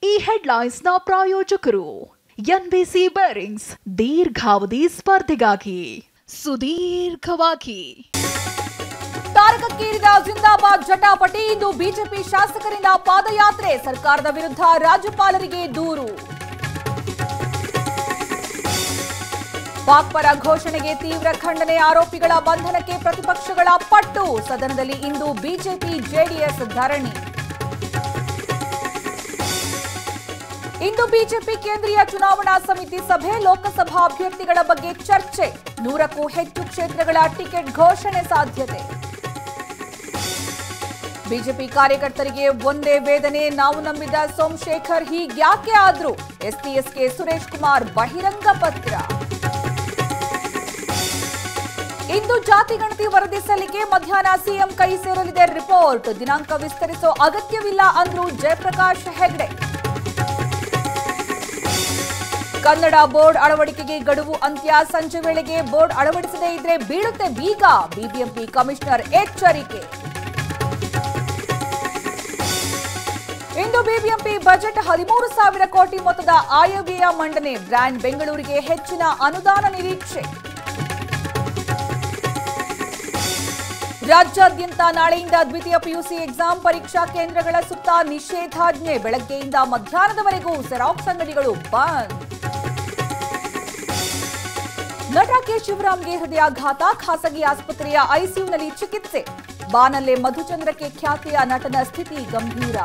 ಈ ಹೆಡ್ಲೈನ್ಸ್ನ ಪ್ರಾಯೋಜಕರು NBC bearings ದೀರ್ಘಾವಧಿ ಸ್ಪರ್ಧೆಗಾಗಿ ಸುದೀರ್ಘವಾಗಿ ತಾರಕಕ್ಕೇರಿದ ಜಿಂದಾಬಾದ್ ಜಟಾಪಟಿ. ಇಂದು ಬಿಜೆಪಿ ಶಾಸಕರಿಂದ ಪಾದಯಾತ್ರೆ. ಸರ್ಕಾರದ ವಿರುದ್ಧ ರಾಜ್ಯಪಾಲರಿಗೆ ದೂರು. ಪಾಕ್ ಪರ ಘೋಷಣೆಗೆ ತೀವ್ರ ಖಂಡನೆ. ಆರೋಪಿಗಳ ಬಂಧನಕ್ಕೆ ಪ್ರತಿಪಕ್ಷಗಳ ಪಟ್ಟು. ಸದನದಲ್ಲಿ ಇಂದು ಬಿಜೆಪಿ ಜೆಡಿಎಸ್ ಧರಣಿ. ಇಂದು ಬಿಜೆಪಿ ಕೇಂದ್ರೀಯ ಚುನಾವಣಾ ಸಮಿತಿ ಸಭೆ. ಲೋಕಸಭಾ ಅಭ್ಯರ್ಥಿಗಳ ಬಗ್ಗೆ ಚರ್ಚೆ. 100ಕ್ಕೂ ಹೆಚ್ಚು ಕ್ಷೇತ್ರಗಳ ಟಿಕೆಟ್ ಘೋಷಣೆ ಸಾಧ್ಯತೆ. ಬಿಜೆಪಿ ಕಾರ್ಯಕರ್ತರಿಗೆ ಒಂದೇ ವೇದನೆ. ನಾವು ನಂಬಿದ ಸೋಮಶೇಖರ್ ಹೀಗ್ಯಾಕೆ ಆದ್ರು? ಎಸ್ಟಿಎಸ್ಗೆ ಸುರೇಶ್ ಕುಮಾರ್ ಬಹಿರಂಗ ಪತ್ರ. ಇಂದು ಜಾತಿ ಗಣತಿ ವರದಿ ಸಲ್ಲಿಕೆ. ಮಧ್ಯಾಹ್ನ ಸಿಎಂ ಕೈ ಸೇರಲಿದೆ ರಿಪೋರ್ಟ್. ದಿನಾಂಕ ವಿಸ್ತರಿಸೋ ಅಗತ್ಯವಿಲ್ಲ ಅಂದ್ರು ಜಯಪ್ರಕಾಶ್ ಹೆಗ್ಡೆ. ಕನ್ನಡ ಬೋರ್ಡ್ ಅಳವಡಿಕೆಗೆ ಗಡುವು ಅಂತ್ಯ. ಸಂಜೆ ವೇಳೆಗೆ ಬೋರ್ಡ್ ಅಳವಡಿಸದೇ ಇದ್ರೆ ಬೀಳುತ್ತೆ ಬೀಗ. ಬಿಬಿಎಂಪಿ ಕಮಿಷನರ್ ಎಚ್ಚರಿಕೆ. ಇಂದು ಬಿಬಿಎಂಪಿ ಬಜೆಟ್ 13,000 ಕೋಟಿ ಮೊತ್ತದ ಆಯವ್ಯಯ ಮಂಡನೆ. ಬ್ರ್ಯಾಂಡ್ ಬೆಂಗಳೂರಿಗೆ ಹೆಚ್ಚಿನ ಅನುದಾನ ನಿರೀಕ್ಷೆ. ರಾಜ್ಯಾದ್ಯಂತ ನಾಳೆಯಿಂದ ದ್ವಿತೀಯ ಪಿಯುಸಿ ಎಕ್ಸಾಮ್. ಪರೀಕ್ಷಾ ಕೇಂದ್ರಗಳ ಸುತ್ತ ನಿಷೇಧಾಜ್ಞೆ. ಬೆಳಗ್ಗೆಯಿಂದ ಮಧ್ಯಾಹ್ನದವರೆಗೂ ಜೆರಾಕ್ಸ್ ಅಂಗಡಿಗಳು ಬಂದ್. ನಟ ಕೆ ಶಿವರಾಮ್ಗೆ ಹೃದಯಾಘಾತ. ಖಾಸಗಿ ಆಸ್ಪತ್ರೆಯ ಐಸಿಯುನಲ್ಲಿ ಚಿಕಿತ್ಸೆ. ಬಾನಲ್ಲೆ ಮಧುಚಂದ್ರಕ್ಕೆ ಖ್ಯಾತಿಯ ನಟನ ಸ್ಥಿತಿ ಗಂಭೀರ.